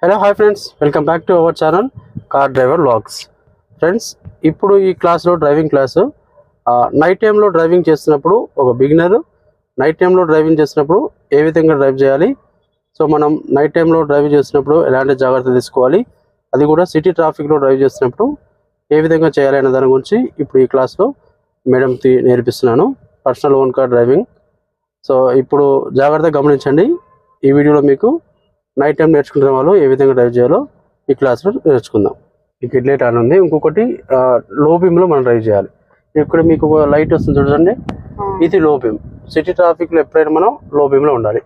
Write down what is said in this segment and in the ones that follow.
Hello hi friends, welcome back to our channel car driver vlogs. Friends, ఇప్పుడు ఈ క్లాస్లో driving class night టైంలో driving చేస్తున్నప్పుడు ఒక బిగినర్ నైట్ టైంలో డ్రైవింగ్ చేసినప్పుడు ఏ విధంగా డ్రైవ్ చేయాలి, సో మనం నైట్ టైంలో డ్రైవింగ్ చేసినప్పుడు ఎలాంటి జాగ్రత్తలు తీసుకోవాలి, అది కూడా సిటీ ట్రాఫిక్లో డ్రైవ్ చేసినప్పుడు ఏ విధంగా చేయాలి అనే దాని గురించి ఇప్పుడు ఈ క్లాస్లో మేడంకి నేర్పిస్తున్నాను. Personal own car driving. So ఇప్పుడు జాగ్రత్తగా గమనించండి. ఈ వీడియోలో మీకు నైట్ టైం నేర్చుకునే వాళ్ళు ఏ విధంగా డ్రైవ్ చేయాలో ఈ క్లాస్లో నేర్చుకుందాం. ఈ హెడ్లైట్ ఆన్ ఉంది. ఇంకొకటి లో బీమ్లో మనం డ్రైవ్ చేయాలి. ఇక్కడ మీకు లైట్ వస్తుంది చూడండి, ఇది లో బీమ్. సిటీ ట్రాఫిక్లో ఎప్పుడైనా మనం లో బీమ్లో ఉండాలి.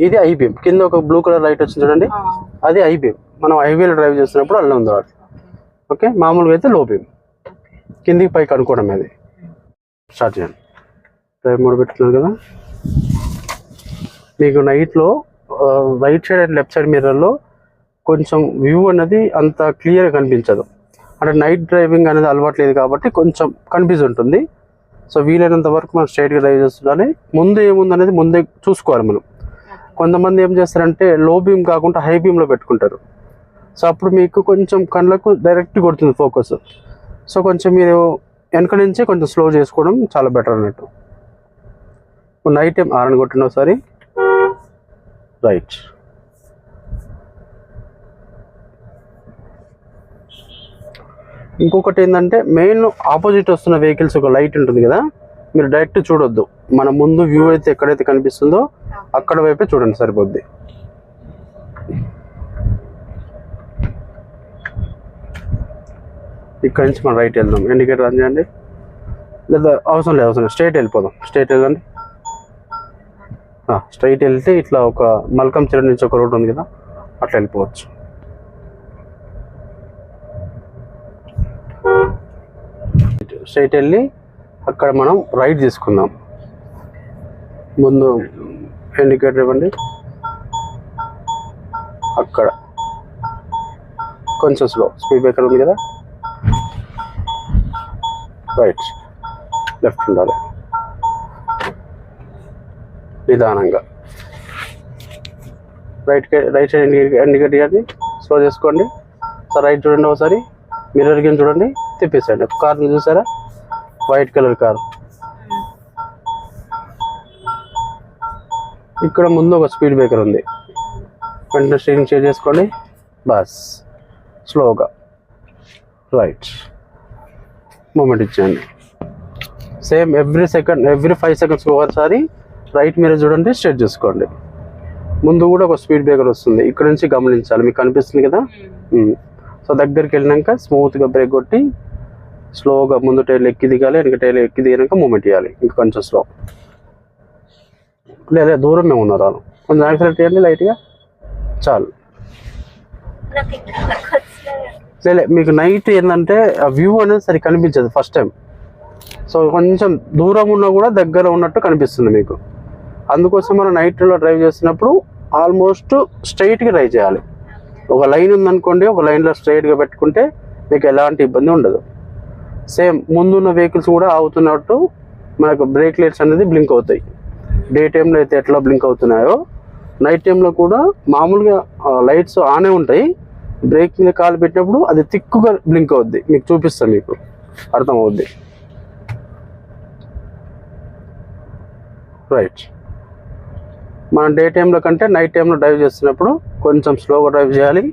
ఇది ఐ బీమ్. కింద ఒక బ్లూ కలర్ లైట్ వచ్చింది చూడండి, అది ఐ బీమ్. మనం హైవేలో డ్రైవ్ చేస్తున్నప్పుడు అలా ఉంది. ఓకే, మామూలుగా అయితే లో బీమ్. కిందికి పైకి అనుకోవడం. అది స్టార్ట్ చేయండి. డ్రైవ్ మోడ్ పెట్టుకున్నారు కదా. మీకు నైట్లో right side and left side మిర్రర్లో కొంచెం వ్యూ అనేది అంత క్లియర్గా కనిపించదు. అంటే నైట్ డ్రైవింగ్ అనేది అలవాట్లేదు కాబట్టి కొంచెం కన్ఫ్యూజ్ ఉంటుంది. సో వీలైనంత వరకు మనం స్ట్రైట్గా డ్రైవ్ చేస్తుండాలి. ముందు ఏముంది అనేది ముందే చూసుకోవాలి మనం. కొంతమంది ఏం చేస్తారంటే లో బీమ్ కాకుండా హై బీమ్లో పెట్టుకుంటారు. సో అప్పుడు మీకు కొంచెం కళ్ళకు డైరెక్ట్ కొడుతుంది ఫోకస్. సో కొంచెం మీరు వెనక నుంచే కొంచెం స్లో చేసుకోవడం చాలా బెటర్ అన్నట్టు. నైట్ టైం ఆరని కొట్టిన ఒకసారి రైట్. ఇంకొకటి ఏంటంటే మెయిన్ ఆపోజిట్ వస్తున్న వెహికల్స్ ఒక లైట్ ఉంటుంది కదా, మీరు డైరెక్ట్ చూడొద్దు. మన ముందు వ్యూ అయితే ఎక్కడైతే కనిపిస్తుందో అక్కడ వైపే చూడండి, సరిపోద్ది. ఇక్కడ నుంచి మనం రైట్ వెళ్దాం. ఇండికేటర్ ఆన్ చేయండి. లేదా అవసరం లేదు, స్ట్రైట్ వెళ్ళిపోదాం. స్ట్రైట్ వెళ్ళండి. స్ట్రైట్ వెళ్తే ఇట్లా ఒక మల్కం చెరువు నుంచి ఒక రోడ్ ఉంది కదా, అట్లా వెళ్ళిపోవచ్చు. స్ట్రైట్ వెళ్ళి అక్కడ మనం రైట్ తీసుకుందాం. ముందు ఇండికేటర్ ఇవ్వండి. అక్కడ కొంచెం స్లో, స్పీడ్ బ్రేకర్ ఉంది కదా, రైట్ లెఫ్ట్ ఉండాలి. నిదానంగా రైట్ సైడ్ ఇండికేట్ చేయండి, స్లో చేసుకోండి. సో రైట్ చూడండి, ఒకసారి మిర్రర్ కింద చూడండి, తిప్పేసండి. కార్ని చూసారా, వైట్ కలర్ కార్. ఇక్కడ ముందు ఒక స్పీడ్ బ్రేకర్ ఉంది, వెంటనే స్టీరింగ్ చేంజ్ చేసుకోండి. బస్ స్లోగా రైట్ మూమెంట్ ఇచ్చేయండి. సేమ్ ఎవ్రీ 5 seconds ఒకసారి రైట్ మిర్రర్ చూడండి, స్ట్రైట్ చేసుకోండి. ముందు కూడా ఒక స్పీడ్ బ్రేకర్ వస్తుంది, ఇక్కడ నుంచి గమనించాలి. మీకు కనిపిస్తుంది కదా. సో దగ్గరికి వెళ్ళినాక స్మూత్గా బ్రేక్ కొట్టి స్లోగా ముందు టైర్లు ఎక్కి దిగాలి, వెనక టైర్లు ఎక్కి దిగినాక మూమెంట్ ఇవ్వాలి. ఇంకా కొంచెం స్లో, లేదా దూరం మేము ఉన్నారు వాళ్ళు కొంచెం యాక్సిలేట్ చేయండి లైట్గా, చాలు. లేదు, మీకు నైట్ ఏంటంటే ఆ వ్యూ అనేది సరి కనిపించదు ఫస్ట్ టైం. సో కొంచెం దూరం ఉన్నా కూడా దగ్గర ఉన్నట్టు కనిపిస్తుంది మీకు. అందుకోసం మనం నైట్లో డ్రైవ్ చేస్తున్నప్పుడు ఆల్మోస్ట్ స్ట్రైట్గా డ్రైవ్ చేయాలి. ఒక లైన్ ఉందనుకోండి, ఒక లైన్లో స్ట్రైట్గా పెట్టుకుంటే మీకు ఎలాంటి ఇబ్బంది ఉండదు. సేమ్ ముందున్న వెహికల్స్ కూడా ఆగుతున్నట్టు మనకు బ్రేక్ లైట్స్ అనేది బ్లింక్ అవుతాయి. డే టైంలో అయితే ఎట్లా బ్లింక్ అవుతున్నాయో నైట్ టైంలో కూడా మామూలుగా లైట్స్ ఆనే ఉంటాయి. బ్రేక్ మీద కాలు పెట్టినప్పుడు అది తిక్కుగా బ్లింక్ అవుద్ది. మీకు చూపిస్తాను, మీకు అర్థమవుద్ది. రైట్. మనం డే టైంలో కంటే నైట్ టైంలో డ్రైవ్ చేస్తున్నప్పుడు కొంచెం స్లోగా డ్రైవ్ చేయాలి.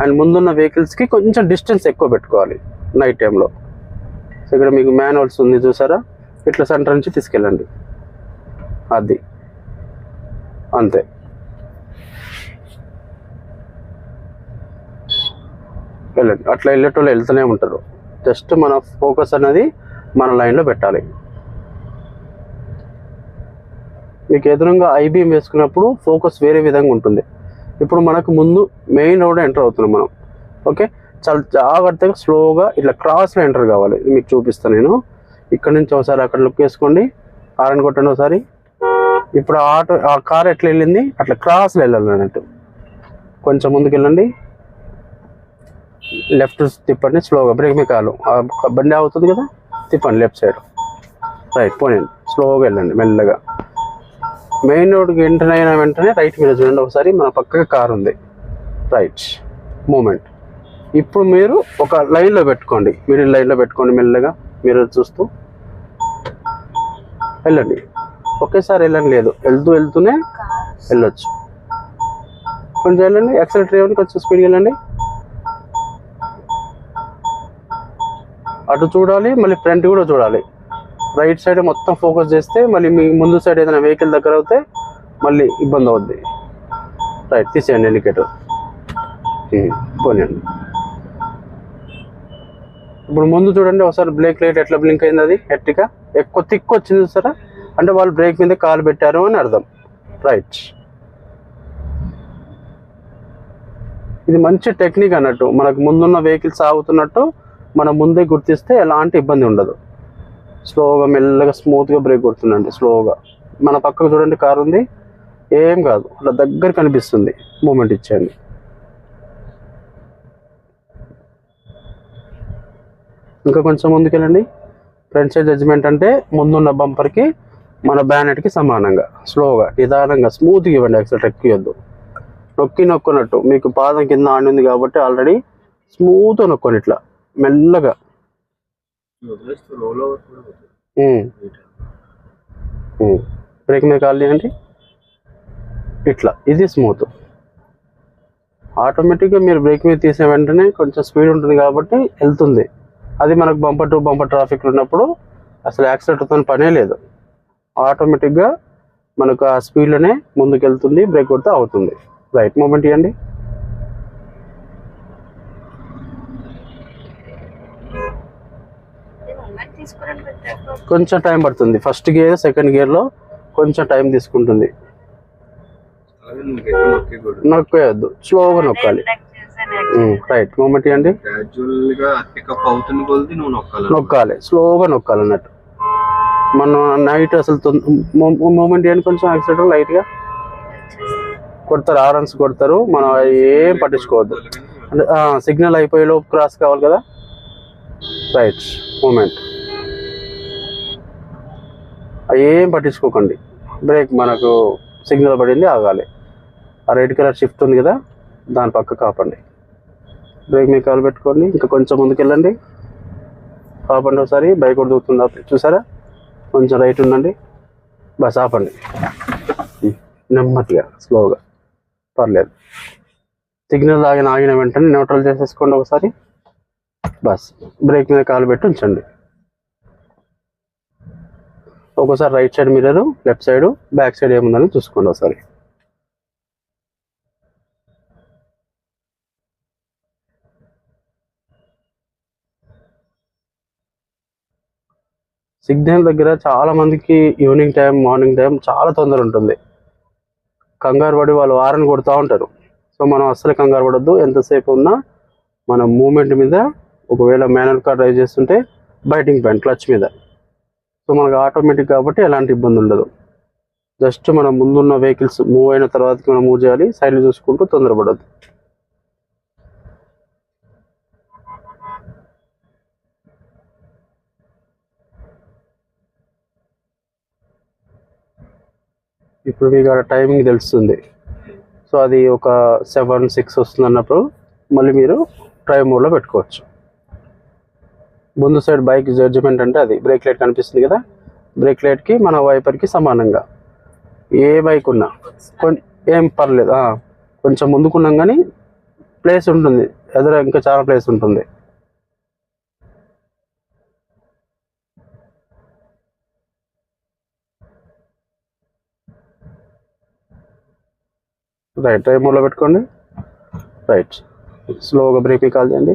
అండ్ ముందున్న వెహికల్స్కి కొంచెం డిస్టెన్స్ ఎక్కువ పెట్టుకోవాలి నైట్ టైంలో. సో ఇక్కడ మీకు మాన్యువల్స్ ఉంది చూసారా, ఇట్లా సెంటర్ నుంచి తీసుకెళ్ళండి. అది అంతే. వెళ్ళండి. అట్లా వెళ్ళేటోళ్ళు వెళ్తూనే ఉంటారు. జస్ట్ మన ఫోకస్ అనేది మన లైన్లో పెట్టాలి. మీకు ఎదురుగా ఐబీఎం వేసుకున్నప్పుడు ఫోకస్ వేరే విధంగా ఉంటుంది. ఇప్పుడు మనకు ముందు మెయిన్ రోడ్ ఎంటర్ అవుతున్నాం మనం. ఓకే, చాలా జాగ్రత్తగా స్లోగా ఇట్లా క్రాస్లో ఎంటర్ కావాలి. మీకు చూపిస్తాను నేను. ఇక్కడ నుంచి ఒకసారి అక్కడ లుక్ వేసుకోండి, హారన్ కొట్టండి ఒకసారి. ఇప్పుడు ఆ కార్ ఎట్లా వెళ్ళింది అట్లా క్రాస్లో వెళ్ళాలి అన్నట్టు. కొంచెం ముందుకు వెళ్ళండి, లెఫ్ట్ తిప్పండి స్లోగా. బ్రేక్ మీ కాలు బండి అవుతుంది కదా, తిప్పండి లెఫ్ట్ సైడ్. రైట్ పోనండి, స్లోగా వెళ్ళండి మెల్లగా. మెయిన్ రోడ్కి ఎంటర్ అయిన వెంటనే రైట్ మీద చూడండి ఒకసారి, మన పక్కకి కార్ ఉంది. Right moment. ఇప్పుడు మీరు ఒక లైన్లో పెట్టుకోండి, మిడిల్ లైన్లో పెట్టుకోండి. మెల్లగా మీరు చూస్తూ వెళ్ళండి. ఒకేసారి వెళ్ళండి, లేదు వెళ్తూనే వెళ్ళొచ్చు. కొంచెం వెళ్ళండి, యాక్సిలేటర్ ఇవ్వండి, కొంచెం స్పీడ్గా వెళ్ళండి. అటు చూడాలి, మళ్ళీ ఫ్రంట్ కూడా చూడాలి. రైట్ సైడ్ మొత్తం ఫోకస్ చేస్తే మళ్ళీ మీ ముందు సైడ్ ఏదైనా వెహికల్ దగ్గర అవుతే మళ్ళీ ఇబ్బంది అవుద్ది. రైట్ తీసేయండి ఇండికేటర్, పోనీయండి. ఇప్పుడు ముందు చూడండి ఒకసారి, బ్రేక్ లైట్ ఎట్లా బ్లింక్ అయింది, అది ఎట్టిగా ఎక్కువ తిక్కు వచ్చింది చూసారా, అంటే వాళ్ళు బ్రేక్ మీద కాలు పెట్టారు అని అర్థం. రైట్, ఇది మంచి టెక్నిక్ అన్నట్టు. మనకు ముందున్న వెహికల్స్ ఆగుతున్నట్టు మనం ముందే గుర్తిస్తే ఎలాంటి ఇబ్బంది ఉండదు. స్లోగా మెల్లగా స్మూత్గా బ్రేక్ కొడుతుందండి, స్లోగా. మన పక్కకు చూడండి కారు ఉంది, ఏం కాదు, అలా దగ్గర కనిపిస్తుంది. మూమెంట్ ఇచ్చేయండి. ఇంకా కొంచెం ముందుకెళ్ళండి. ఫ్రంట్ సైడ్ జడ్జిమెంట్ అంటే ముందున్న బంపర్కి మన బ్యానెట్కి సమానంగా స్లోగా నిదానంగా స్మూత్గా ఇవ్వండి. యాక్సిలేటర్ ఎక్కియొద్దు, నొక్కున్నట్టు. మీకు పాదం కింద ఆడి ఉంది కాబట్టి ఆల్రెడీ స్మూత్గా నొక్కండి, ఇట్లా మెల్లగా. బ్రేక్ మీద కాల్ చేయండి, ఇట్లా. ఇది స్మూత్. ఆటోమేటిక్గా మీరు బ్రేక్ మీద తీసే వెంటనే కొంచెం స్పీడ్ ఉంటుంది కాబట్టి వెళ్తుంది. అది మనకు బంపర్ టు బంపర్ ట్రాఫిక్లో ఉన్నప్పుడు అసలు యాక్సిలేటర్తో పనే లేదు. ఆటోమేటిక్గా మనకు ఆ స్పీడ్లోనే ముందుకు వెళ్తుంది, బ్రేక్ కొడితే అవుతుంది. రైట్ మూమెంట్ ఇవ్వండి. కొంచెం టైం పడుతుంది. ఫస్ట్ గేర్ సెకండ్ గేర్లో కొంచెం టైం తీసుకుంటుంది. నొక్కేయద్దు, స్లోగా నొక్కాలి. రైట్ మూమెంట్ ఇవ్వండి. నొక్కాలి, స్లోగా నొక్కాలి అన్నట్టు. మనం నైట్ అసలు మూమెంట్ ఇవ్వండి. కొంచెం యాక్సిలేటర్ లైట్గా కొడతారు, హారన్స్ కొడతారు, మనం ఏం పట్టించుకోవద్దు. అంటే సిగ్నల్ అయిపోయే లోపు క్రాస్ కావాలి కదా. రైట్ మూమెంట్, ఏం పట్టించుకోకండి. బ్రేక్ మనకు సిగ్నల్ పడింది, ఆగాలి. ఆ రెడ్ కలర్ షిఫ్ట్ ఉంది కదా, దాని పక్క కాపండి. బ్రేక్ మీద కాలు పెట్టుకోండి. ఇంకా కొంచెం ముందుకెళ్ళండి, ఆపండి ఒకసారి. బైక్ కూడా దూకుతుంది చూసారా, కొంచెం రైట్ ఉండండి, బస్ ఆపండి. నెమ్మదిగా స్లోగా, పర్లేదు. సిగ్నల్ ఆగిన వెంటనే న్యూట్రల్ చేసేసుకోండి ఒకసారి, బస్. బ్రేక్ మీద కాలు పెట్టి ఉంచండి. ఒక్కోసారి right side mirror, left side, back side ఏముందని చూసుకోండి ఒకసారి. సిగ్నల్ దగ్గర చాలా మందికి ఈవినింగ్ టైం, మార్నింగ్ టైం చాలా తొందర ఉంటుంది. కంగారు పడి వాళ్ళు వారని కొడుతూ ఉంటారు. సో మనం అస్సలు కంగారు పడొద్దు. ఎంతసేపు ఉన్నా మన మూమెంట్ మీద, ఒకవేళ మాన్యువల్ కార్ డ్రైవ్ చేస్తుంటే బైటింగ్ పాయింట్ క్లచ్ మీద. సో మనకు ఆటోమేటిక్ కాబట్టి ఎలాంటి ఇబ్బంది ఉండదు. జస్ట్ మనం ముందున్న వెహికల్స్ మూవ్ అయిన తర్వాతకి మనం మూవ్ చేయాలి. సైడ్లు చూసుకుంటూ తొందరపడద్దు. ఇప్పుడు మీకు టైమింగ్ తెలుస్తుంది. సో అది ఒక 7-6 వస్తుంది అన్నప్పుడు మళ్ళీ మీరు డ్రైవ్ మోడ్లో పెట్టుకోవచ్చు. ముందు సైడ్ బైక్ జడ్జిమెంట్ అంటే అది బ్రేక్ లైట్ కనిపిస్తుంది కదా, బ్రేక్ లైట్కి మన వైపర్కి సమానంగా ఏ బైక్ ఉన్నా ఏం పర్లేదు. కొంచెం ముందుకున్నాం కానీ ప్లేస్ ఉంటుంది, ఎదురు ఇంకా చాలా ప్లేస్ ఉంటుంది. రైట్, డ్రైవ్ మోడ్లో పెట్టుకోండి. రైట్, స్లోగా బ్రేక్ కాల్ చేయండి,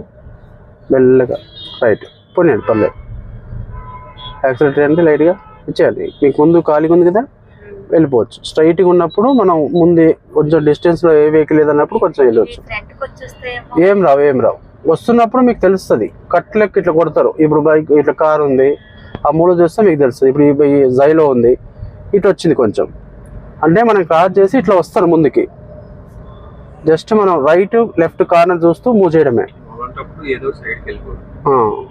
మెల్లగా రైట్ పోనీయండి, పర్లేదు. యాక్సిలేటర్ అండి లైట్గా ఇచ్చేయండి. మీకు ముందు ఖాళీగా ఉంది కదా, వెళ్ళిపోవచ్చు. స్ట్రైట్గా ఉన్నప్పుడు మనం ముందు కొంచెం డిస్టెన్స్లో ఏ వెహికల్ లేదన్నప్పుడు కొంచెం వెళ్ళవచ్చు. ఏం రావు. వస్తున్నప్పుడు మీకు తెలుస్తుంది. కట్ లెక్క ఇట్లా కొడతారు. ఇప్పుడు బైక్ ఇట్లా కార్ ఉంది, ఆ మూడు చూస్తే మీకు తెలుస్తుంది. ఇప్పుడు ఈ జైలో ఉంది, ఇటు వచ్చింది కొంచెం, అంటే మనం క్రాస్ చేసి ఇట్లా వస్తారు ముందుకి. జస్ట్ మనం రైట్ లెఫ్ట్ కార్నర్ చూస్తూ మూవ్ చేయడమే.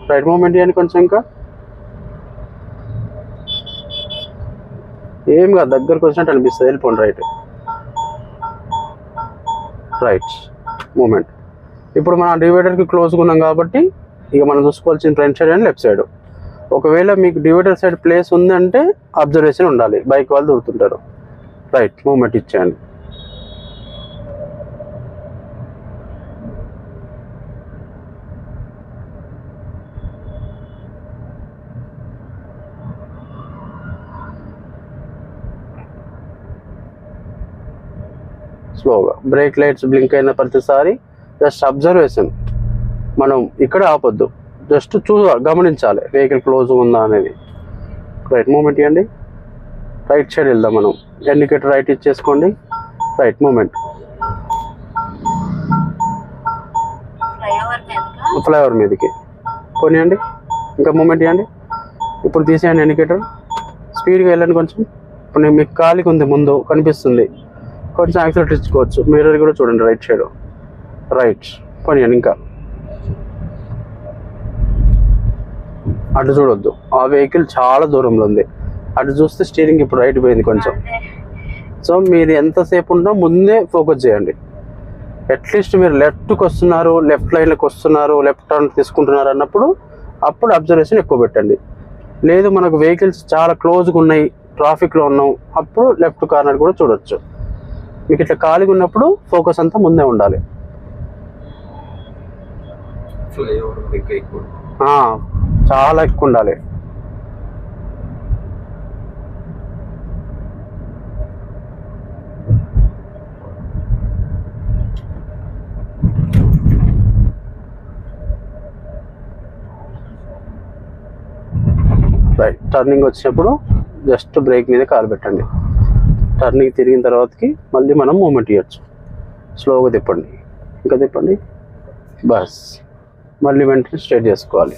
రైట్ మూమెంట్ ఇవ్వండి కొంచెం. ఇంకా ఏం కాదు, దగ్గరకు వచ్చినట్టు అనిపిస్తుంది. వెళ్ళిపోండి. Right right moment. ఇప్పుడు మనం డివైడర్కి క్లోజ్గా ఉన్నాం కాబట్టి ఇక మనం చూసుకోవాల్సిన front side and left side. ఒకవేళ మీకు డివైడర్ సైడ్ ప్లేస్ ఉందంటే అబ్జర్వేషన్ ఉండాలి, బైక్ వాళ్ళు దూరుతుంటారు. రైట్ మూమెంట్ ఇచ్చేయండి. స్లోగా బ్రేక్ లైట్స్ బ్లింక్ అయిన ప్రతిసారి జస్ట్ అబ్జర్వేషన్, మనం ఇక్కడ ఆపొద్దు, జస్ట్ గమనించాలి వెహికల్ క్లోజ్ ఉందా అనేది. రైట్ మూమెంట్ ఇవ్వండి. రైట్ సైడ్ వెళ్దాం మనం, ఇండికేటర్ రైట్ ఇచ్చేసుకోండి. Right moment. ఫ్లైఓవర్ మీదకి పోనీయండి, ఇంకా మూమెంట్ ఇవ్వండి. ఇప్పుడు తీసేయండి ఇండికేటర్, స్పీడ్గా వెళ్ళండి కొంచెం. ఇప్పుడు మీకు ఖాళీగా ఉంది, ముందు కనిపిస్తుంది, కొంచెం యాక్సిలేటర్ ఇచ్చుకోవచ్చు. మిర్రర్ కూడా చూడండి రైట్ సైడ్. రైట్ పోనీయండి. ఇంకా అటు చూడొద్దు, ఆ వెహికల్ చాలా దూరంలో ఉంది. అటు చూస్తే స్టీరింగ్ ఇప్పుడు రైట్ పోయింది కొంచెం. సో మీరు ఎంతసేపు ఉన్నా ముందే ఫోకస్ చేయండి. అట్లీస్ట్ మీరు లెఫ్ట్కి వస్తున్నారు, లెఫ్ట్ లైన్లోకి వస్తున్నారు, లెఫ్ట్ టర్న్ తీసుకుంటున్నారు అన్నప్పుడు అప్పుడు అబ్జర్వేషన్ ఎక్కువ పెట్టండి. లేదు మనకు వెహికల్స్ చాలా క్లోజ్గా ఉన్నాయి, ట్రాఫిక్లో ఉన్నాం, అప్పుడు లెఫ్ట్ కార్నర్ కూడా చూడొచ్చు. మీకు ఇట్లా ఖాళీగా ఉన్నప్పుడు ఫోకస్ అంతా ముందే ఉండాలి. చాలా ఎక్కువ ఉండాలి. రైట్ టర్నింగ్ వచ్చినప్పుడు జస్ట్ బ్రేక్ మీద కాలు పెట్టండి. టర్నింగ్ తిరిగిన తర్వాతకి మళ్ళీ మనం మూమెంట్ ఇవ్వచ్చు. స్లోగా తిప్పండి, ఇంకా తిప్పండి, బస్. మళ్ళీ వెంటనే స్ట్రైట్ చేసుకోవాలి.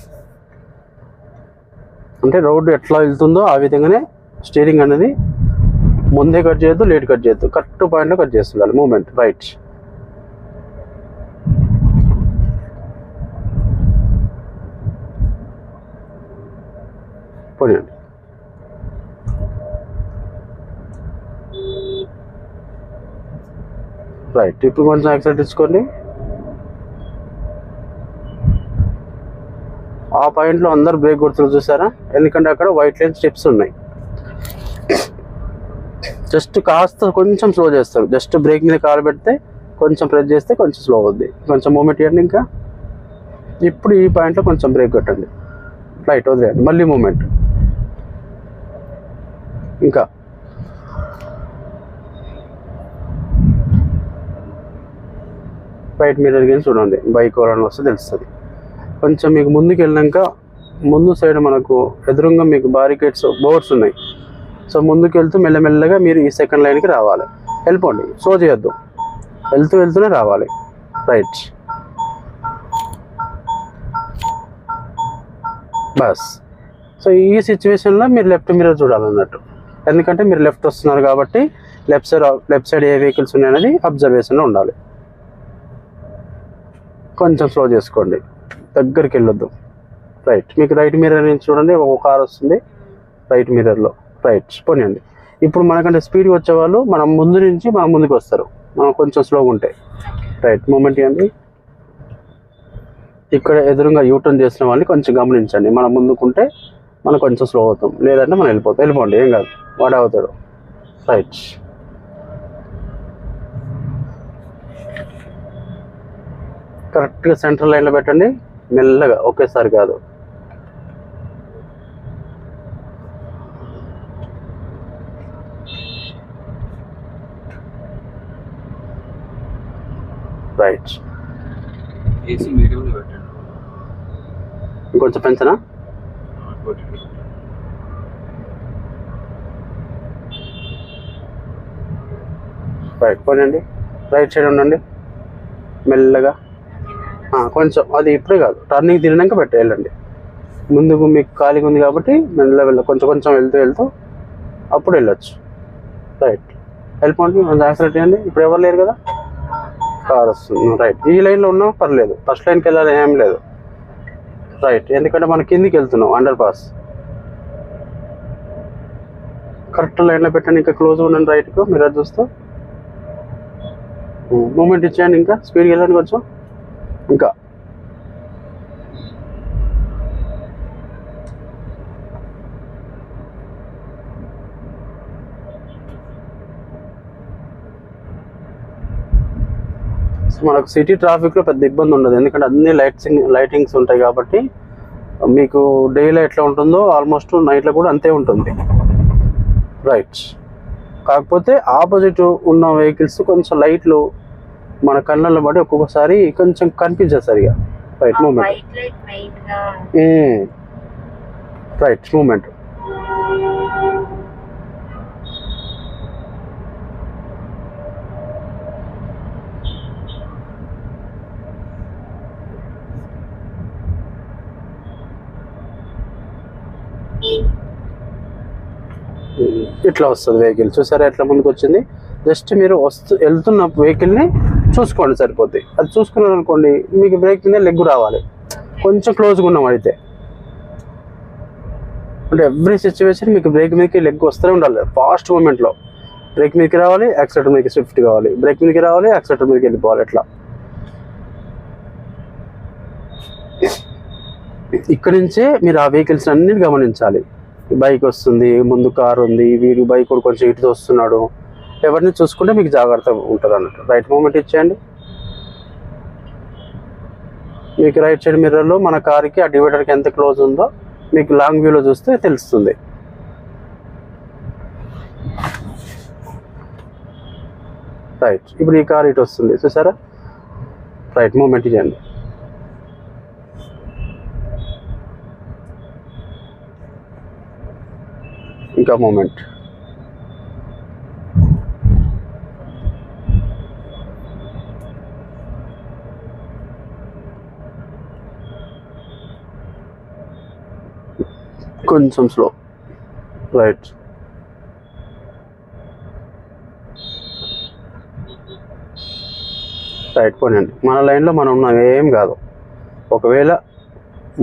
అంటే రోడ్డు ఎట్లా వెళ్తుందో ఆ విధంగానే స్టీరింగ్ అనేది ముందే కట్ చేయొద్దు, లేట్ కట్ చేయొద్దు, కరెక్ట్ పాయింట్లో కట్ చేస్తుండాలి మూమెంట్. రైట్ పోనీయండి. రైట్ ఇప్పుడు కొంచెం యాక్సిలేటర్ ఇచ్చుకోండి. ఆ పాయింట్లో అందరు బ్రేక్ కొడుతున్నారు చూసారా, ఎందుకంటే అక్కడ వైట్ లైన్ స్టెప్స్ ఉన్నాయి. జస్ట్ కాస్త కొంచెం స్లో చేస్తారు, జస్ట్ బ్రేక్ మీద కాలు పెడితే కొంచెం ప్రెస్ చేస్తే కొంచెం స్లో అవుద్ది. కొంచెం మూమెంట్ ఇవ్వండి. ఇంకా ఇప్పుడు ఈ పాయింట్లో కొంచెం బ్రేక్ కొట్టండి, రైట్ వదిలేయండి, మళ్ళీ మూమెంట్. ఇంకా రైట్ మిర్రర్ కానీ చూడండి, బైక్ ఎవరైనా వస్తే తెలుస్తుంది. కొంచెం మీకు ముందుకు వెళ్ళాక ముందు సైడ్ మనకు ఎదురుగా మీకు బారికేడ్స్ బోర్డ్స్ ఉన్నాయి. సో ముందుకు వెళ్తూ మెల్లమెల్లగా మీరు ఈ సెకండ్ లైన్కి రావాలి. వెళ్ళిపోండి, స్లో చేయొద్దు, వెళ్తూనే రావాలి. Right bus. సో ఈ సిచ్యువేషన్లో మీరు లెఫ్ట్ మిర్రర్ చూడాలన్నట్టు, ఎందుకంటే మీరు లెఫ్ట్ వస్తున్నారు కాబట్టి లెఫ్ట్ సైడ్ ఏ వెహికల్స్ ఉన్నాయనేది అబ్జర్వేషన్లో ఉండాలి. కొంచెం స్లో చేసుకోండి, దగ్గరికి వెళ్ళొద్దు. రైట్ మీకు రైట్ మిర్రర్ నుంచి చూడండి, ఒక కార్ వస్తుంది రైట్ మిర్రర్లో. రైట్ పోనీయండి. ఇప్పుడు మనకంటే స్పీడ్గా వచ్చేవాళ్ళు మనం ముందు నుంచి మనం ముందుకు వస్తారు, మనం కొంచెం స్లోగా ఉంటాయి. రైట్ మూమెంట్ ఇవ్వండి. ఇక్కడ ఎదురుగా యూటర్న్ చేసిన వాళ్ళని కొంచెం గమనించండి, మనం ముందుకుంటే మనం కొంచెం స్లో అవుతాం, లేదంటే మనం వెళ్ళిపోండి, ఏం కాదు, వాడు అవుతాడు. రైట్ కరెక్ట్గా సెంట్రల్ లైన్లో పెట్టండి, మెల్లగా, ఒకేసారి కాదు. రైట్ ఇంకొంచెం పెంచనా? రైట్ పోనండి, రైట్ సైడ్ ఉండండి మెల్లగా. కొంచెం అది ఇప్పుడే కాదు, టర్నింగ్ తిరిగినాక వెళ్ళండి. ముందుకు మీకు ఖాళీగా ఉంది కాబట్టి మెల్ల కొంచెం వెళ్తూ అప్పుడు వెళ్ళొచ్చు. రైట్ వెళ్ళిపోండి, యాక్సిడెంట్ చేయండి. ఇప్పుడు ఎవరు లేరు కదా, కార్ వస్తుంది. రైట్ ఈ లైన్లో ఉన్నా పర్లేదు, ఫస్ట్ లైన్కి వెళ్ళాలి ఏం లేదు. రైట్ ఎందుకంటే మనం కిందికి వెళ్తున్నాం, అండర్ పాస్. కరెక్ట్ లైన్లో పెట్టండి. ఇంకా క్లోజ్ ఉండండి రైట్కు మిర్రర్ చూస్తూ. మూమెంట్ ఇచ్చేయండి. ఇంకా స్పీడ్కి వెళ్ళండి కొంచెం. ఇంకా మనకు సిటీ ట్రాఫిక్లో పెద్ద ఇబ్బంది ఉండదు, ఎందుకంటే అన్ని లైటింగ్స్ ఉంటాయి కాబట్టి. మీకు డేలో ఎట్లా ఉంటుందో ఆల్మోస్ట్ నైట్లో కూడా అంతే ఉంటుంది. రైట్. కాకపోతే ఆపోజిట్ ఉన్న వెహికల్స్ కొంచెం లైట్లు మన కళ్ళల్లో బట్టి ఒక్కొక్కసారి కొంచెం కనిపించదు సరిగా. Right moment. Right moment. ఇట్లా వస్తుంది వెహికల్. చూసారా ఎట్లా ముందుకు వచ్చింది? జస్ట్ మీరు వెళ్తున్న వెహికల్ని చూసుకోండి సరిపోద్ది. అది చూసుకున్నారు అనుకోండి, మీకు బ్రేక్ మీద లెగ్ రావాలి. కొంచెం క్లోజ్గా ఉన్నాం అయితే, అంటే ఎవ్రీ సిచ్యువేషన్ మీకు బ్రేక్ మీదకి లెగ్ వస్తూనే ఉండాలి. ఫాస్ట్ మూమెంట్లో బ్రేక్ మీదకి రావాలి, యాక్సిలేటర్ మీదకి స్విఫ్ట్ కావాలి, బ్రేక్ మీదకి రావాలి, యాక్సిలేటర్ మీదకి వెళ్ళిపోవాలి. ఎట్లా ఇక్కడి నుంచే మీరు ఆ వెహికల్స్ అన్నిటి గమనించాలి. బైక్ వస్తుంది, ముందు కార్ ఉంది, వీడు బైక్ కూడా కొంచెం ఇటు వస్తున్నాడు, ఎవరిని చూసుకుంటే మీకు జాగ్రత్తగా ఉంటుంది అన్నట్టు. రైట్ మూమెంట్ ఇచ్చేయండి. మీకు రైట్ సైడ్ మిర్రర్లో మన కార్కి ఆ డివైడర్కి ఎంత క్లోజ్ ఉందో మీకు లాంగ్ వ్యూలో చూస్తే తెలుస్తుంది. రైట్. ఇప్పుడు ఈ కార్ ఇటు వస్తుంది చూసారా? రైట్ మూమెంట్ ఇచ్చేయండి. ఇంకా మూమెంట్. కొంచెం స్లో. రైట్. రైట్ పోనండి. మన లైన్లో మనం ఉన్నాం, ఏం కాదు. ఒకవేళ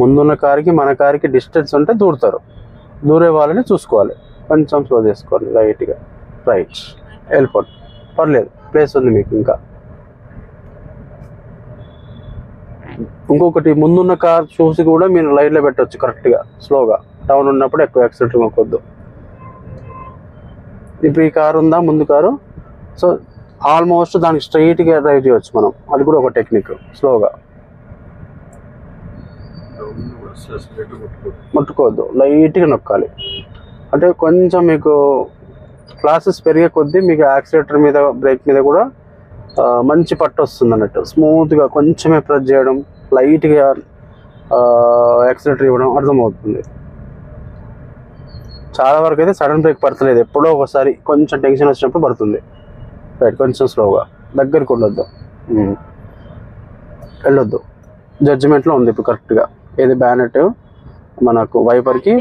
ముందున్న కార్కి మన కార్కి డిస్టెన్స్ ఉంటే దూరుతారు, దూరే వాళ్ళని చూసుకోవాలి. కొంచెం స్లో చేసుకోవాలి లైట్గా. రైట్. వెళ్ళిపోండి, పర్లేదు, ప్లేస్ ఉంది మీకు. ఇంకా ఇంకొకటి, ముందున్న కార్ చూసి కూడా మీరు లైన్లో పెట్టవచ్చు కరెక్ట్గా. స్లోగా డౌన్ ఉన్నప్పుడు ఎక్కువ యాక్సిడెంట్ మొక్కొద్దు. ఇప్పుడు ఈ కారు ఉందా ముందు కారు, సో ఆల్మోస్ట్ దానికి స్ట్రైట్గా డ్రైవ్ చేయవచ్చు మనం. అది కూడా ఒక టెక్నిక్. స్లోగా ముట్టుకోవద్దు, లైట్గా నొక్కాలి. అంటే కొంచెం మీకు క్లాసెస్ పెరిగే కొద్దీ మీకు యాక్సిలేటర్ మీద బ్రేక్ మీద కూడా మంచి పట్టు వస్తుంది అన్నట్టు. స్మూత్గా కొంచెమే ప్రెస్ చేయడం, లైట్గా యాక్సిలేటర్ ఇవ్వడం అర్థమవుతుంది. చాలా వరకు అయితే సడన్ బ్రేక్ పడతలేదు, ఎప్పుడో ఒకసారి కొంచెం టెన్షన్ వచ్చినప్పుడు పడుతుంది. రైట్. కొంచెం స్లోగా, దగ్గరికి ఉండొద్దు, వెళ్ళొద్దు. జడ్జిమెంట్లో ఉంది ఇప్పుడు కరెక్ట్గా. ఏది బ్యానెట్ మనకు వైపర్కి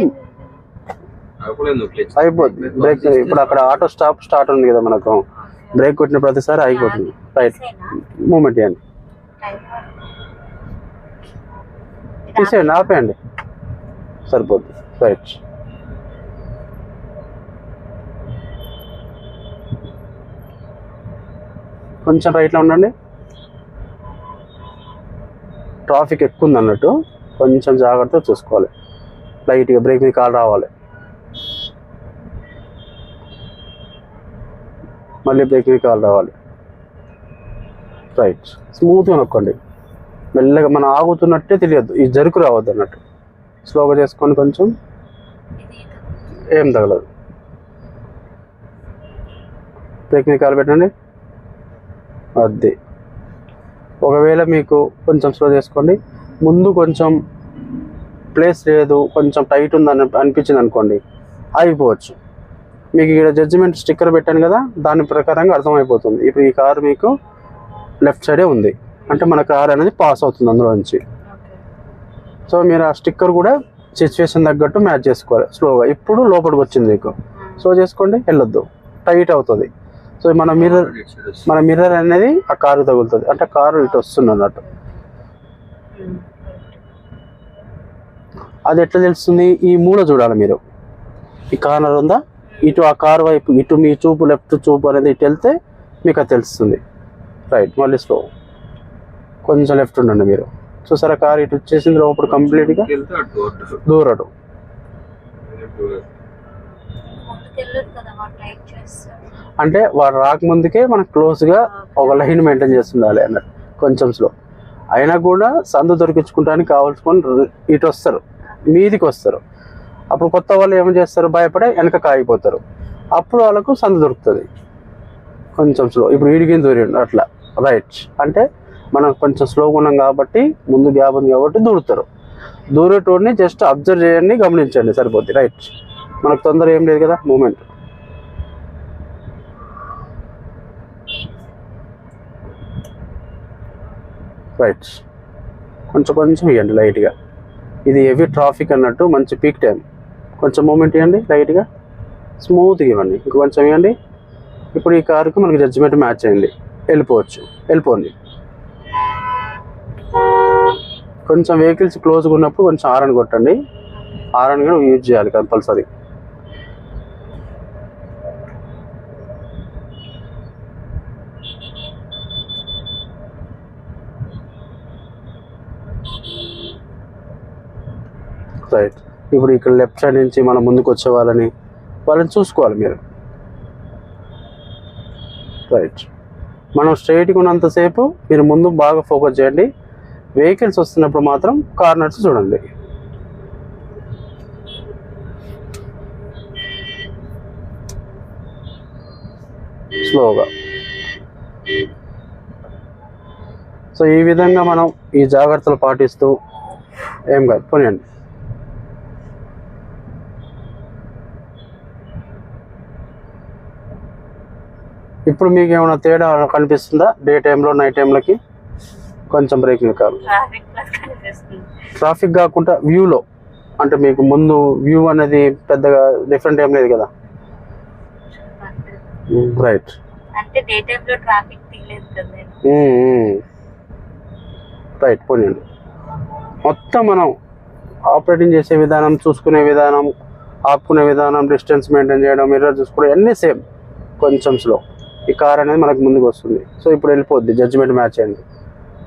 అయిపోద్ది బ్రేక్. ఇప్పుడు అక్కడ ఆటో స్టార్ట్ ఉంది కదా, మనకు బ్రేక్ కొట్టిన ప్రతిసారి అయిపోతుంది. రైట్ మూమెంట్ ఇవ్వండి, తీసేయండి, ఆపేయండి, సరిపోద్ది. రైట్. కొంచెం రైట్లో ఉండండి. ట్రాఫిక్ ఎక్కువ ఉంది అన్నట్టు, కొంచెం జాగ్రత్తగా చూసుకోవాలి. లైట్గా బ్రేక్ మీద కాల్ రావాలి, మళ్ళీ బ్రేక్ మీద కాల్ రావాలి. రైట్. స్మూత్గా నొక్కండి, మెల్లగా. మనం ఆగుతున్నట్టే తెలియద్దు, ఈ జరుకు రావద్దు అన్నట్టు. స్లోగా చేసుకోండి, కొంచెం ఏం తగలదు. బ్రేక్ మీద కాలు పెట్టండి. అది. ఒకవేళ మీకు కొంచెం స్లో చేసుకోండి. ముందు కొంచెం ప్లేస్ లేదు, కొంచెం టైట్ ఉందని అనిపించింది అనుకోండి, ఆగిపోవచ్చు. మీకు ఇక్కడ జడ్జిమెంట్ స్టిక్కర్ పెట్టాను కదా, దాని ప్రకారంగా అర్థమైపోతుంది. ఇప్పుడు ఈ కారు మీకు లెఫ్ట్ సైడే ఉంది అంటే మన కార్ అనేది పాస్ అవుతుంది అందులో నుంచి. సో మీరు ఆ స్టిక్కర్ కూడా సిచ్యువేషన్ తగ్గట్టు మ్యాచ్ చేసుకోవాలి స్లోగా. ఇప్పుడు లోపలికి వచ్చింది మీకు, స్లో చేసుకోండి, వెళ్ళొద్దు, టైట్ అవుతుంది. సో మన మిర్రర్ అనేది ఆ కారు తగులుతుంది, అంటే కారు ఇటు వస్తుంది అన్నట్టు. అది ఎట్లా తెలుస్తుంది? ఈ మూల చూడాలి మీరు. ఈ కార్నర్ ఉందా, ఇటు ఆ కార్ వైపు ఇటు మీ చూపు లెఫ్ట్ చూపు అనేది ఇటు వెళ్తే మీకు అది తెలుస్తుంది. రైట్, మళ్ళీ స్లో, కొంచెం లెఫ్ట్ ఉండండి. మీరు చూసారా కార్ ఇటు వచ్చేసింది లోపల కంప్లీట్గా దూరడు. అంటే వాడు రాకముందుకే మనకు క్లోజ్గా ఒక లైన్ మెయింటైన్ చేస్తుండాలి అన్నట్టు, కొంచెం స్లో అయినా కూడా సందు దొరికించుకుంటానికి కావాల్సుకొని ఇటు వస్తారు, మీదికి వస్తారు. అప్పుడు కొత్త వాళ్ళు ఏం చేస్తారు, భయపడే వెనక కాగిపోతారు. అప్పుడు వాళ్ళకు సందు దొరుకుతుంది. కొంచెం స్లో, ఇప్పుడు వీడికి దూరండి అట్లా. రైట్, అంటే మనం కొంచెం స్లోగా ఉన్నాం కాబట్టి ముందు గ్యాప్ ఉంది కాబట్టి దూరుతారు. దూరేటోడిని జస్ట్ అబ్జర్వ్ చేయండి, గమనించండి, సరిపోద్ది. రైట్, మనకు తొందర ఏం లేదు కదా, మూమెంట్. రైట్, కొంచెం కొంచెం ఇవ్వండి లైట్గా. ఇది హెవీ ట్రాఫిక్ అన్నట్టు, మంచి పీక్ టైం. కొంచెం మూమెంట్ ఇవ్వండి లైట్గా, స్మూత్గా ఇవ్వండి, ఇంకొంచెం ఇవ్వండి. ఇప్పుడు ఈ కారుకి మనకి జడ్జిమెంట్ మ్యాచ్ అయింది, వెళ్ళిపోవచ్చు. వెళ్ళిపోండి. కొంచెం వెహికల్స్ క్లోజ్గా ఉన్నప్పుడు కొంచెం హారన్ కొట్టండి. హారన్ కూడా యూజ్ చేయాలి కంపల్సరీ. రైట్, ఇప్పుడు ఇక్కడ లెఫ్ట్ సైడ్ నుంచి మనం ముందుకు వచ్చే వాళ్ళని చూసుకోవాలి మీరు. రైట్, మనం స్ట్రైట్గా ఉన్నంతసేపు మీరు ముందు బాగా ఫోకస్ చేయండి. వెహికల్స్ వస్తున్నప్పుడు మాత్రం కార్నర్స్ చూడండి. స్లోగా. సో ఈ విధంగా మనం ఈ జాగ్రత్తలు పాటిస్తూ ఏం కాదు, పోనీయండి. ఇప్పుడు మీకు ఏమైనా తేడా కనిపిస్తుందా డే టైంలో నైట్ టైంలకి? కొంచెం బ్రేకింగ్ కాదు, ట్రాఫిక్ కాకుండా వ్యూలో, అంటే మీకు ముందు వ్యూ అనేది పెద్దగా డిఫరెంట్ ఏం లేదు కదా. రైట్, రైట్, పోనీయండి. మొత్తం మనం ఆపరేటింగ్ చేసే విధానం, చూసుకునే విధానం, ఆపుకునే విధానం, డిస్టెన్స్ మెయింటైన్ చేయడం, మిర్రర్ చూసుకోవడం అన్నీ సేమ్. కొంచెం స్లో. ఈ కార్ అనేది మనకు ముందుకు వస్తుంది. సో ఇప్పుడు వెళ్ళిపోద్ది, జడ్జిమెంట్ మ్యాచ్ అయింది.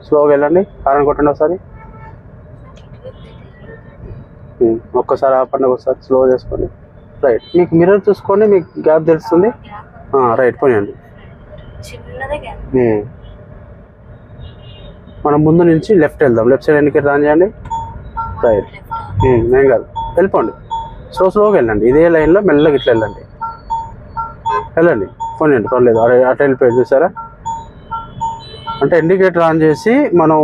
స్లోగా వెళ్ళండి, హారన్ కొట్టండి ఒకసారి. ఒక్కసారి ఆపండి, ఒకసారి స్లో చేసుకోండి. రైట్, మీకు మిర్రర్ చూసుకోండి, మీకు గ్యాప్ తెలుస్తుంది. రైట్, పోనీయండి. మనం ముందు నుంచి లెఫ్ట్ వెళ్దాం. లెఫ్ట్ సైడ్ ఇండికేటర్ ఆన్ చేయండి. రైట్, ఏం కాదు, వెళ్ళిపోండి. స్లోగా వెళ్ళండి, ఇదే లైన్లో మెల్లగా ఇట్లా వెళ్ళండి. వెళ్ళండి, పోనీయండి, పర్లేదు. అటు వెళ్ళిపోయి చూసారా, అంటే ఇండికేటర్ ఆన్ చేసి మనం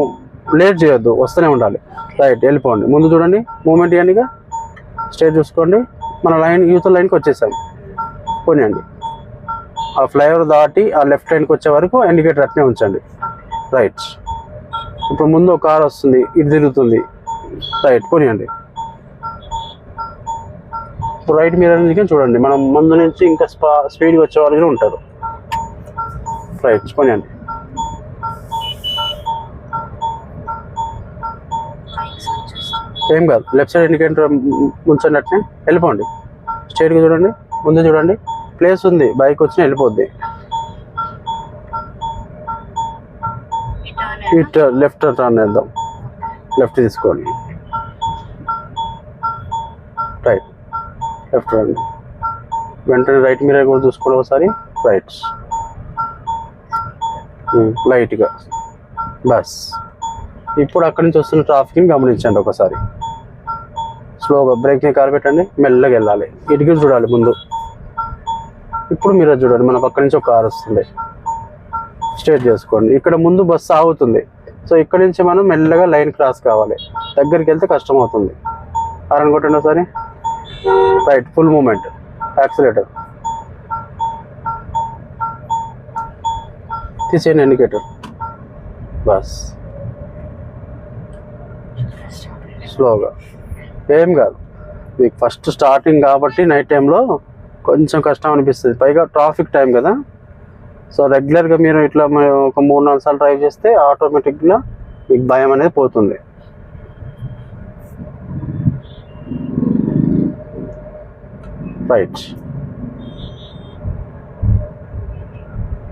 లేట్ చేయొద్దు, వస్తూనే ఉండాలి. రైట్, వెళ్ళిపోండి. ముందు చూడండి, మూమెంట్ ఇవ్వండిగా, స్ట్రైట్ చూసుకోండి. మన లైన్ యూత్ లైన్కి వచ్చేసాం. పోనీయండి, ఆ ఫ్లైఓవర్ దాటి ఆ లెఫ్ట్ లైన్కి వచ్చే వరకు ఇండికేటర్ అట్నే ఉంచండి. రైట్, ఇప్పుడు ముందు ఒక కార్ వస్తుంది, ఇటు తిరుగుతుంది. రైట్, పోనీయండి. ఇప్పుడు రైట్ మిర్రర్ నుంచి చూడండి, మనం ముందు నుంచి ఇంకా స్పీడ్గా వచ్చే వాళ్ళు ఉంటారు. రైట్, పోనీయండి. ఏం కాదు, లెఫ్ట్ సైడ్ ఇండికేటర్ ఉంచండి, అట్నే వెళ్ళిపోండి. స్ట్రైట్గా చూడండి, ముందు చూడండి, ప్లేస్ ఉంది, బైక్ వచ్చినా వెళ్ళిపోద్ది. ఇటు లెఫ్ట్ టర్న్ వేద్దాం, లెఫ్ట్ తీసుకోండి. రైట్, లెఫ్ట్ రండి, వెంటనే రైట్ మిర్రర్ కూడా చూసుకోండి ఒకసారి. రైట్, లైట్గా, బస్. ఇప్పుడు అక్కడి నుంచి వస్తున్న ట్రాఫిక్ని గమనించండి ఒకసారి. స్లోగా బ్రేక్ని కారు పెట్టండి, మెల్లగా వెళ్ళాలి. ఇటుకి చూడాలి ముందు. ఇప్పుడు మిర్రర్ చూడండి, మన పక్క నుంచి ఒక కారు వస్తుంది. స్ట్రైట్ చేసుకోండి. ఇక్కడ ముందు బస్సు ఆగుతుంది, సో ఇక్కడ నుంచి మనం మెల్లగా లైన్ క్రాస్ కావాలి. దగ్గరికి వెళ్తే కష్టం అవుతుంది. హారన్ కొట్టండి ఒకసారి. రైట్, ఫుల్ మూమెంట్, యాక్సిలేటర్ తీసేయండి, ఇండికేటర్. బస్, స్లోగా. ఏం కాదు, మీకు ఫస్ట్ స్టార్టింగ్ కాబట్టి నైట్ టైంలో కొంచెం కష్టం అనిపిస్తుంది, పైగా ట్రాఫిక్ టైం కదా. సో రెగ్యులర్గా మీరు ఇట్లా ఒక 3-4 సార్లు డ్రైవ్ చేస్తే ఆటోమేటిక్గా మీకు భయం అనేది పోతుంది. రైట్,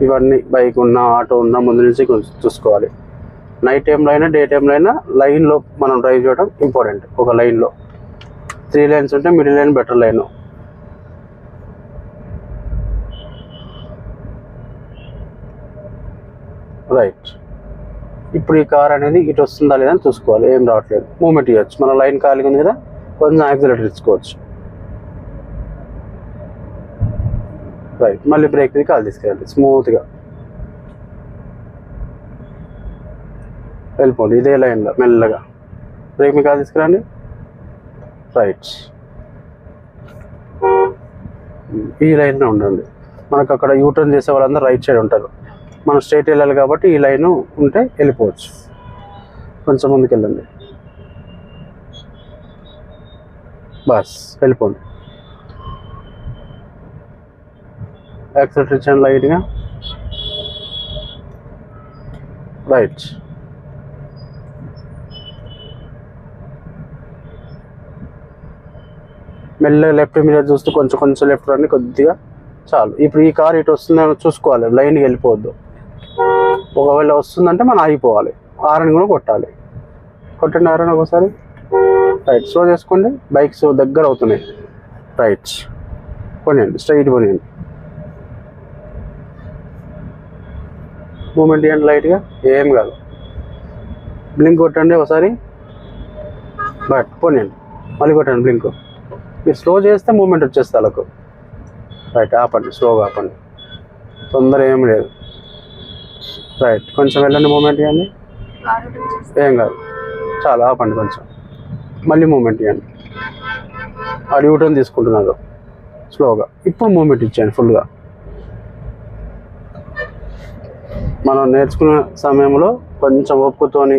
ఇవన్నీ బైక్ ఉన్నా ఆటో ఉన్నా ముందు నుంచి కొంచెం చూసుకోవాలి. నైట్ టైంలో అయినా డే టైంలో అయినా లైన్లో మనం డ్రైవ్ చేయడం ఇంపార్టెంట్. ఒక లైన్లో 3 లైన్స్ ఉంటే middle line better line. Right. ఇప్పుడు ఈ కార్ అనేది ఇటు వస్తుందా లేదా అని చూసుకోవాలి. ఏం రావట్లేదు, మూమెంట్ ఇవ్వచ్చు. మన లైన్ ఖాళీగా ఉంది కదా, కొంచెం యాక్సిలేటర్ ఇచ్చుకోవచ్చు. రైట్. మళ్ళీ బ్రేక్ మీద కాలు తీసుకెళ్ళండి స్మూత్గా వెళ్ళిపోండి. ఇదే లైన్లో మెల్లగా బ్రేక్ మీద కాలు తీసుకురండి. రైట్. ఈ లైన్లో ఉండండి. మనకు అక్కడ యూటర్న్ చేసే వాళ్ళందరూ రైట్ సైడ్ ఉంటారు. మనం స్ట్రైట్ వెళ్ళాలి కాబట్టి ఈ లైన్ ఉంటే వెళ్ళిపోవచ్చు. కొంచెం ముందుకు వెళ్ళండి. బస్ వెళ్ళిపోండి. యాక్సిలేటర్ ఇచ్చాను లైట్గా. రైట్. మెల్లగా లెఫ్ట్ మిర్రర్ చూస్తూ కొంచెం లెఫ్ట్ రండి కొద్దిగా, చాలు. ఇప్పుడు ఈ కార్ ఇటు వస్తుందని చూసుకోవాలి, లైన్కి వెళ్ళిపోవద్దు. ఒకవేళ వస్తుందంటే మనం ఆగిపోవాలి. హారన్ కూడా కొట్టాలి. కొట్టండి హారన్ ఒకసారి. రైట్. స్లో చేసుకోండి, బైక్స్ దగ్గర అవుతున్నాయి. రైట్. పోనీయండి, స్ట్రైట్ పోనీయండి. మూమెంట్ ఇవ్వండి లైట్గా, ఏం కాదు. బ్లింక్ కొట్టండి ఒకసారి. బట్ పోనీయండి, మళ్ళీ కొట్టండి బ్లింక్. మీరు స్లో చేస్తే మూమెంట్ వచ్చేస్తే వాళ్ళకు. రైట్. ఆపండి, స్లోగా ఆపండి, తొందర ఏం లేదు. రైట్. కొంచెం వెళ్ళండి, మూమెంట్ ఇవ్వండి. ఏం కాదు, చాలా ఆపండి కొంచెం. మళ్ళీ మూమెంట్ ఇవ్వండి. ఆ యూటర్న్ తీసుకుంటున్నారు స్లోగా. ఇప్పుడు మూమెంట్ ఇచ్చాను ఫుల్గా. మనం నేర్చుకునే సమయంలో కొంచెం ఓపికతోని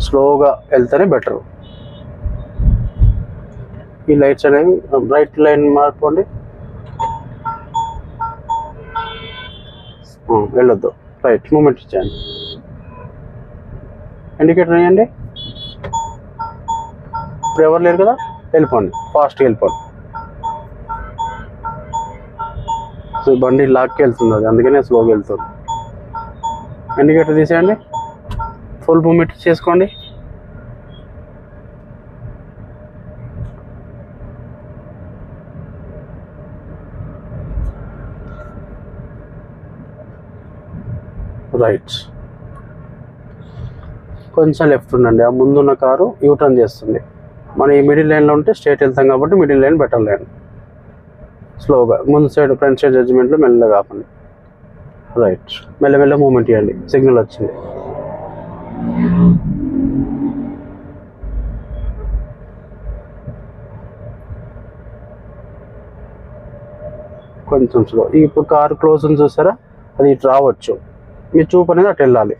స్లోగా వెళ్తేనే బెటర్. ఈ లైట్స్ అనేవి రైట్ లైన్ మార్చుకోండి, వెళ్ళొద్దు. రైట్. మూమెంట్ ఇచ్చాను. ఇండికేటర్ వేయండి. ఇప్పుడు ఎవరు లేరు కదా, వెళ్ళిపోండి, ఫాస్ట్గా వెళ్ళిపోండి. సో బండి లాక్కి వెళ్తుంది అది, అందుకనే స్లోగా వెళ్తుంది. ఇండికేటర్ తీసేయండి, ఫుల్ మూమెంట్ చేసుకోండి. రైట్. కొంచెం లెఫ్ట్ ఉండండి. ఆ ముందున్న కారు యూటర్న్ చేస్తుంది. మనం ఈ మిడిల్ లైన్లో ఉంటే స్ట్రైట్ వెళ్తాం కాబట్టి మిడిల్ లైన్ బెటర్ లైన్. స్లోగా ముందు సైడ్ ఫ్రంట్ సైడ్ జడ్జిమెంట్లో మెల్లగా ఆపండి. రైట్. మెల్లమెల్ల మూమెంట్ ఇవ్వండి. సిగ్నల్ వచ్చింది. కొంచెం స్లో. ఇప్పుడు కారు క్లోజ్ ఉంది చూసారా, అది ఇటు రావచ్చు. మీ చూపు అనేది అటు వెళ్ళాలి.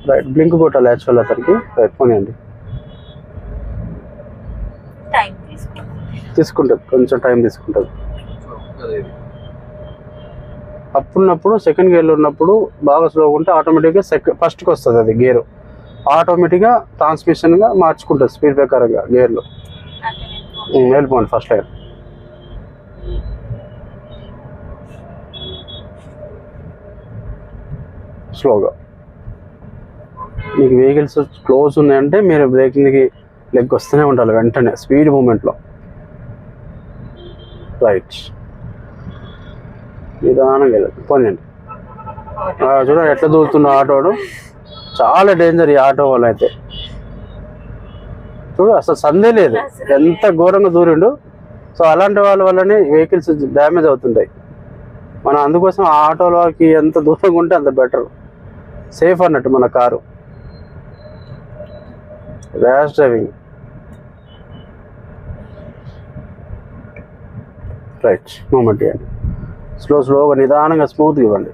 రైట్. బ్లింక్ కొట్టాలి యాక్చువల్ అతనికి. రైట్. పోనీయండి. తీసుకుంటుంది, కొంచెం టైం తీసుకుంటుంది. అప్పుడున్నప్పుడు సెకండ్ గేర్లో ఉన్నప్పుడు బాగా స్లోగా ఉంటే ఆటోమేటిక్గా ఫస్ట్కి వస్తుంది అది గేరు. ఆటోమేటిక్గా ట్రాన్స్మిషన్గా మార్చుకుంటుంది స్పీడ్ ప్రకారంగా గేర్లో. వెళ్ళిపోండి ఫస్ట్ లైన్. స్లోగా. మీకు వెహికల్స్ క్లోజ్ ఉన్నాయంటే మీరు బ్రేకింగ్కి లెగ్ వస్తూనే ఉండాలి వెంటనే స్పీడ్ మూమెంట్లో. రైట్. నిదానంగా వెళ్ళదు. పోనీయండి. చూడండి ఎట్లా దూరుతున్న ఆటోడు. చాలా డేంజర్ ఈ ఆటో వల్ల అయితే. చూడు అసలు సందే లేదు, ఎంత ఘోరంగా దూరిండు. సో అలాంటి వాళ్ళ వల్లనే వెహికల్స్ డ్యామేజ్ అవుతుంటాయి. మనం అందుకోసం ఆ ఆటోలకి ఎంత దూరంగా ఉంటే అంత బెటర్, సేఫ్ అన్నట్టు మన car. Rash driving. Right. Moment ఇవ్వండి. స్లోగా నిదానంగా స్మూత్గా ఇవ్వండి.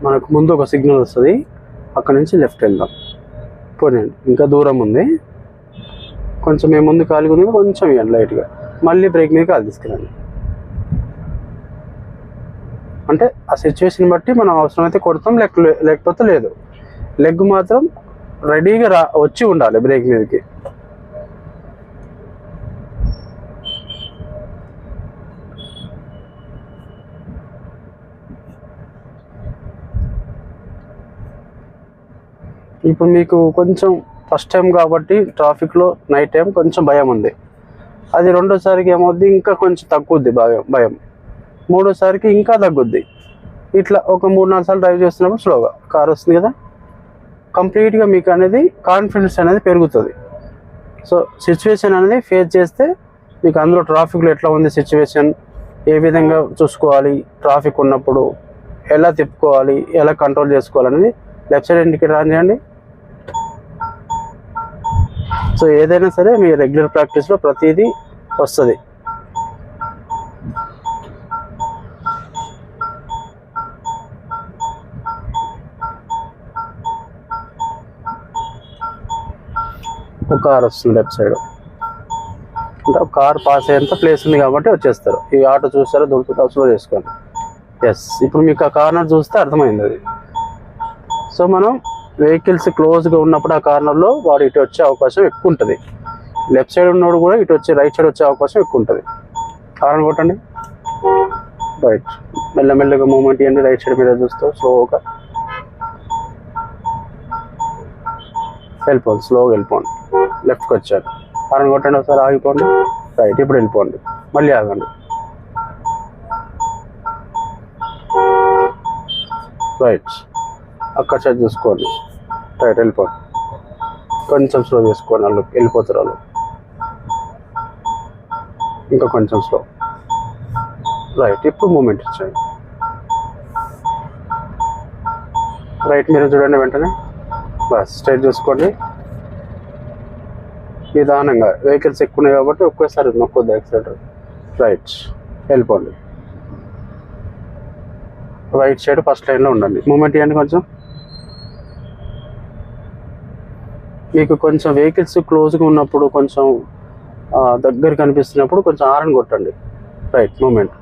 మనకు ముందు ఒక సిగ్నల్ వస్తుంది, అక్కడ నుంచి లెఫ్ట్ వెళ్దాం. పోనండి, ఇంకా దూరం ఉంది. కొంచెం మేము ముందు ఖాళీగా ఉంది, కొంచెం ఇవ్వండి లైట్గా. మళ్ళీ బ్రేక్ మీద కాలు తీసుకురండి. అంటే ఆ సిచ్యువేషన్ బట్టి మనం అవసరమైతే కొడతాం, లేకపోతే లేదు. లెగ్ మాత్రం రెడీగా వచ్చి ఉండాలి బ్రేక్ మీదకి. ఇప్పుడు మీకు కొంచెం ఫస్ట్ టైం కాబట్టి ట్రాఫిక్లో నైట్ టైం కొంచెం భయం ఉంది. అది రెండోసారికి ఏమవుద్ది, ఇంకా కొంచెం తగ్గుద్ది భయం. మూడోసారికి ఇంకా తగ్గుద్ది. ఇట్లా ఒక 3-4 సార్లు డ్రైవ్ చేస్తున్నప్పుడు స్లోగా కార్ వస్తుంది కదా, కంప్లీట్గా మీకు అనేది కాన్ఫిడెన్స్ అనేది పెరుగుతుంది. సో సిచ్యువేషన్ అనేది ఫేస్ చేస్తే మీకు అందులో ట్రాఫిక్లో ఎట్లా ఉంది సిచ్యువేషన్, ఏ విధంగా చూసుకోవాలి, ట్రాఫిక్ ఉన్నప్పుడు ఎలా తిప్పుకోవాలి, ఎలా కంట్రోల్ చేసుకోవాలనేది లెఫ్ట్ సైడ్ ఇండికేటర్ ఆన్ చేయండి. సో ఏదైనా సరే మీ రెగ్యులర్ ప్రాక్టీస్లో ప్రతిదీ వస్తుంది. ఒక కార్ వస్తుంది లెఫ్ట్ సైడ్, అంటే ఒక కార్ పాస్ అయ్యేంత ప్లేస్ ఉంది కాబట్టి వచ్చేస్తారు. ఈ ఆటో చూస్తారో దొరుకుతుంటే అవసరం చేసుకోండి. ఎస్, ఇప్పుడు మీకు ఆ కార్నర్ చూస్తే అర్థమైంది అది. సో మనం వెహికల్స్ క్లోజ్గా ఉన్నప్పుడు ఆ కార్నర్లో వాడు ఇటు వచ్చే అవకాశం ఎక్కువ ఉంటుంది. లెఫ్ట్ సైడ్ ఉన్నోడు కూడా ఇటు వచ్చి రైట్ సైడ్ వచ్చే అవకాశం ఎక్కువ ఉంటుంది. హారన్ కొట్టండి. రైట్, మెల్లమెల్లగా మూమెంట్ ఇవ్వండి. రైట్ సైడ్ మీద చూస్తూ స్లోగా వెళ్ళిపోండి, స్లోగా వెళ్ళిపోండి. లెఫ్ట్కి వచ్చారు, హారన్ కొట్టండి. ఒకసారి ఆగిపోండి. రైట్, ఇప్పుడు వెళ్ళిపోండి. మళ్ళీ ఆగండి. రైట్, అక్కడ సైడ్ చూసుకోండి. రైట్, వెళ్ళిపోండి. కొంచెం స్లో చేసుకోండి, వాళ్ళు వెళ్ళిపోతారు. వాళ్ళు ఇంకా కొంచెం స్లో. రైట్, ఇప్పుడు మూమెంట్ ఇచ్చేయండి. రైట్ మీరు చూడండి, వెంటనే బస్ స్ట్రైట్ చూసుకోండి. నిదానంగా, వెహికల్స్ ఎక్కువ ఉన్నాయి కాబట్టి ఒకేసారి నొక్కొద్దు యాక్సిలేటర్. రైట్, వెళ్ళిపోండి. రైట్ సైడ్ ఫస్ట్ లైన్లో ఉండండి. మూమెంట్ ఇవ్వండి కొంచెం. మీకు కొంచెం వెహికల్స్ క్లోజ్గా ఉన్నప్పుడు, కొంచెం దగ్గర కనిపిస్తున్నప్పుడు కొంచెం హారన్ కొట్టండి. Right, moment.